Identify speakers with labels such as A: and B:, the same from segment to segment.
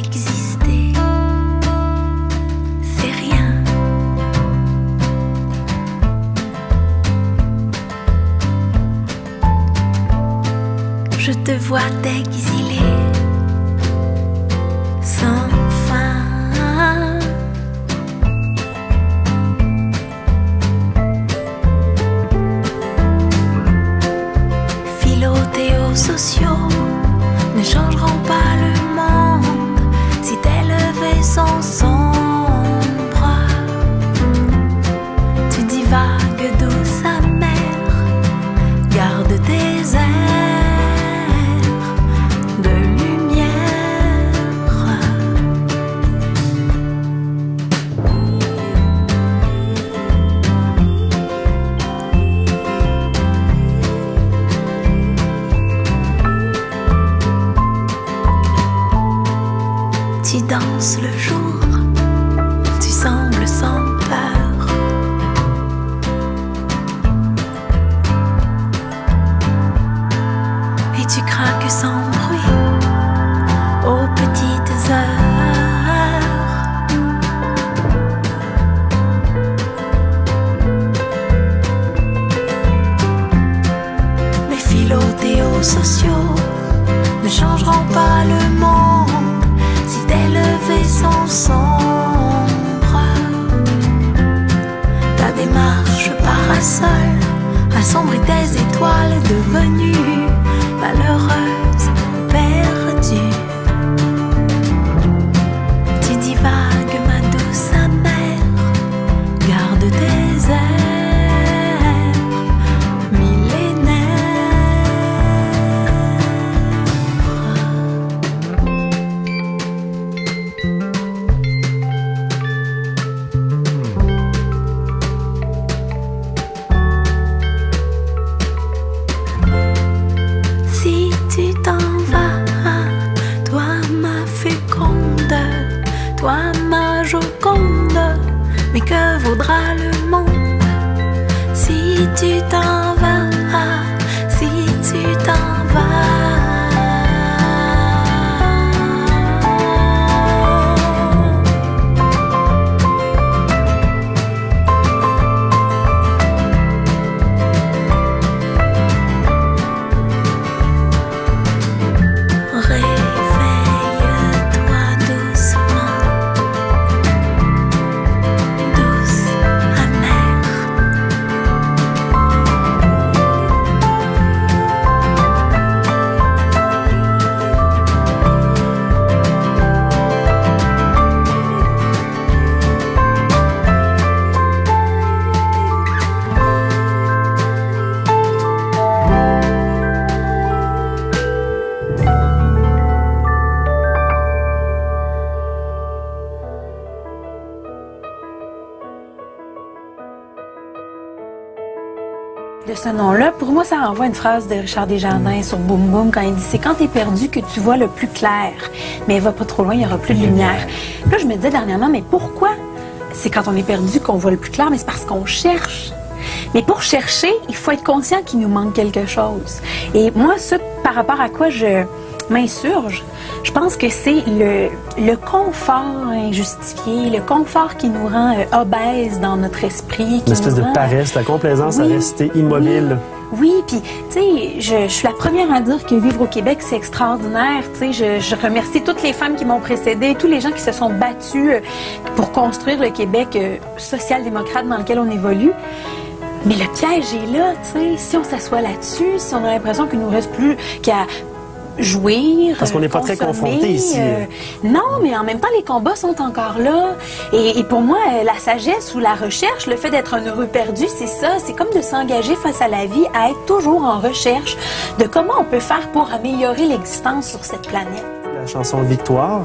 A: d'exister, c'est rien. Je te vois t'exiler sans fin. Philo-théo-sociaux ne changeront pas le monde si tes levées sont sombres. Tu divagues douce amère, garde tes airs de lumière. Tu danses le jour, tu sembles sans peur. Et tu craques sans bruit aux petites heures. Les philo-théo-sociaux ne changeront pas le monde si tes levées sont sombres. Ta démarche parasol assombrit tes étoiles devenues malheureuses, perdues. Tu divagues ma douce amère, garde tes airs millénaires. Si tu t'en vas, toi ma féconde, toi ma joconde, mais que vaudra le monde si tu t'en vas, si tu t'en vas. Réveille-toi doucement, douce amère.
B: De ce nom-là, pour moi, ça renvoie à une phrase de Richard Desjardins sur Boom Boom quand il dit « C'est quand t'es perdu que tu vois le plus clair, mais va pas trop loin, il y aura plus de lumière. » Là, je me disais dernièrement, mais pourquoi c'est quand on est perdu qu'on voit le plus clair? Mais c'est parce qu'on cherche. Mais pour chercher, il faut être conscient qu'il nous manque quelque chose. Et moi, ça, par rapport à quoi je m'insurge, je pense que c'est le confort injustifié, le confort qui nous rend obèses dans notre esprit.
C: Une espèce de paresse, la complaisance à rester immobile.
B: Oui, puis, tu sais, je suis la première à dire que vivre au Québec, c'est extraordinaire. Tu sais, je remercie toutes les femmes qui m'ont précédée, tous les gens qui se sont battus pour construire le Québec social-démocrate dans lequel on évolue. Mais le piège est là, tu sais, si on s'assoit là-dessus, si on a l'impression qu'il nous reste plus qu'à jouir,
C: parce qu'on n'est pas très confronté ici.
B: Non, mais en même temps, les combats sont encore là. Et pour moi, la sagesse ou la recherche, le fait d'être un heureux perdu, c'est ça. C'est comme de s'engager face à la vie, à être toujours en recherche de comment on peut faire pour améliorer l'existence sur cette planète.
C: La chanson Victoire,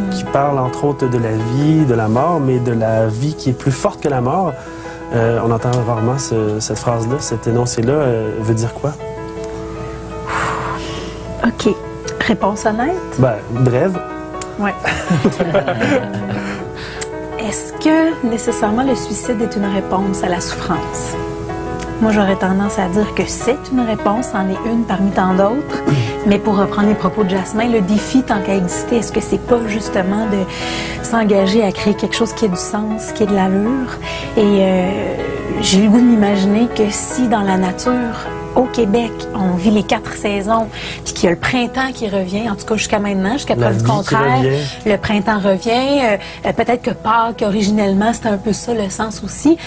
C: qui parle entre autres de la vie, de la mort, mais de la vie qui est plus forte que la mort. On entend rarement cette phrase-là, cet énoncé-là veut dire quoi?
B: OK. Réponse honnête?
C: Ben, brève.
B: Oui. Est-ce que nécessairement le suicide est une réponse à la souffrance? Moi, j'aurais tendance à dire que c'est une réponse, c'en est une parmi tant d'autres. Mais pour reprendre les propos de Jasmin, le défi, tant qu'à exister, est-ce que c'est pas justement de s'engager à créer quelque chose qui ait du sens, qui ait de l'allure? Et j'ai le goût de m'imaginer que si dans la nature, au Québec, on vit les 4 saisons, puis qu'il y a le printemps qui revient, en tout cas jusqu'à maintenant, jusqu'à preuve du contraire, le printemps revient, peut-être que Pâques, originellement, c'était un peu ça le sens aussi.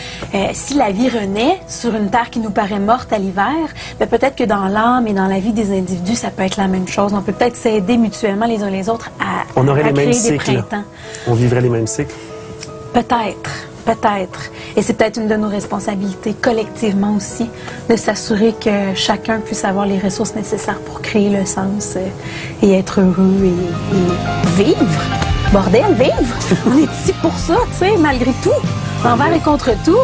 B: Si la vie renaît sur une terre qui nous paraît morte à l'hiver, ben peut-être que dans l'âme et dans la vie des individus, ça peut être la même chose. On peut peut-être s'aider mutuellement les uns les autres à créer des printemps.
C: On vivrait les mêmes cycles?
B: Peut-être. Peut-être. Et c'est peut-être une de nos responsabilités, collectivement aussi, de s'assurer que chacun puisse avoir les ressources nécessaires pour créer le sens et être heureux et vivre. Bordel, vivre! On est ici pour ça, tu sais, malgré tout. Envers et contre tout.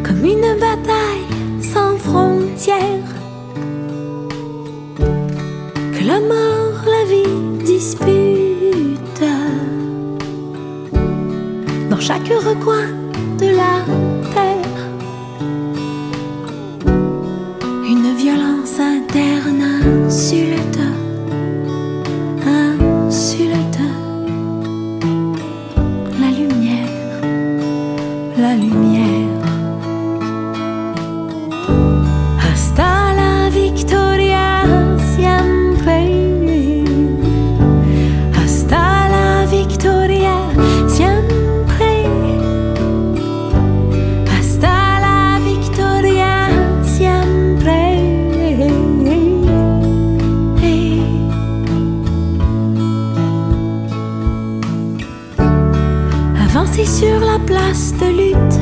A: Comme une bataille sans frontières, que la mort, la vie dispute. Dans chaque recoin de la terre, une violence interne insulte, insulte. La lumière, la lumière. Hasta la victoria siempre. Hasta la victoria siempre. Hasta la victoria siempre. Avancer sur la place de lutte,